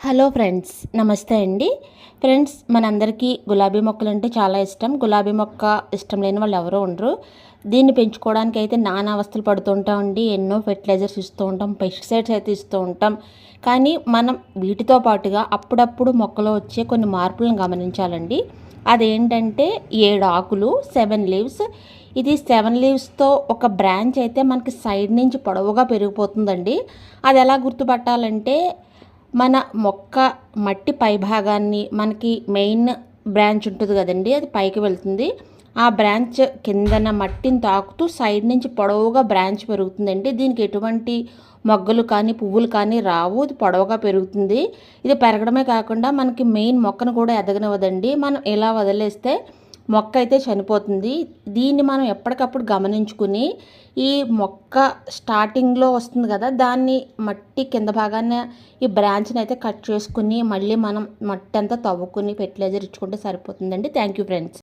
Hello friends, నమస్తే అండి. Friends, మనందరికీ గులాబీ మొక్కలు అంటే చాలా ఇష్టం. గులాబీ మొక్క ఇష్టం లేని వాళ్ళు ఎవరూ ఉండరు. దీన్ని పెంచుకోవడానికి అయితే నానా అవస్థలు పడుతూ ఉంటామండి. ఎన్నో ఫెర్టిలైజర్స్ ఇస్తూ ఉంటాం, పెస్టిసైడ్స్ అయితే ఇస్తూ ఉంటాం. కానీ మనం వీటితో పాటుగా అప్పుడప్పుడు మొక్కలో వచ్చే కొన్ని మార్పులను గమనించాలండి. అదేంటంటే 7 ఆకులు, 7 లీవ్స్. ఇది 7 లీవ్స్తో ఒక బ్రాంచ్ అయితే మనకి సైడ్ నుంచి పొడవుగా పెరిగిపోతుందండి. అది ఎలా గుర్తుపట్టాలంటే, మన మొక్క మట్టి పై భాగాన్ని మనకి మెయిన్ బ్రాంచ్ ఉంటుంది కదండి, అది పైకి వెళ్తుంది. ఆ బ్రాంచ్ కిందన మట్టిని తాకుతూ సైడ్ నుంచి పొడవుగా బ్రాంచ్ పెరుగుతుందండి. దీనికి ఎటువంటి మొగ్గలు కానీ పువ్వులు కానీ రావు. ఇది పొడవుగా పెరుగుతుంది. ఇది పెరగడమే కాకుండా మనకి మెయిన్ మొక్కను కూడా ఎదగనివ్వదండి. మనం ఇలా వదిలేస్తే మొక్క అయితే చనిపోతుంది. దీన్ని మనం ఎప్పటికప్పుడు గమనించుకుని, ఈ మొక్క స్టార్టింగ్లో వస్తుంది కదా, దాన్ని మట్టి కింద భాగాన ఈ బ్రాంచ్ని అయితే కట్ చేసుకుని మళ్ళీ మనం మట్టి అంతా తవ్వుకుని ఫెర్టిలైజర్ ఇచ్చుకుంటే సరిపోతుందండి. Thank you friends.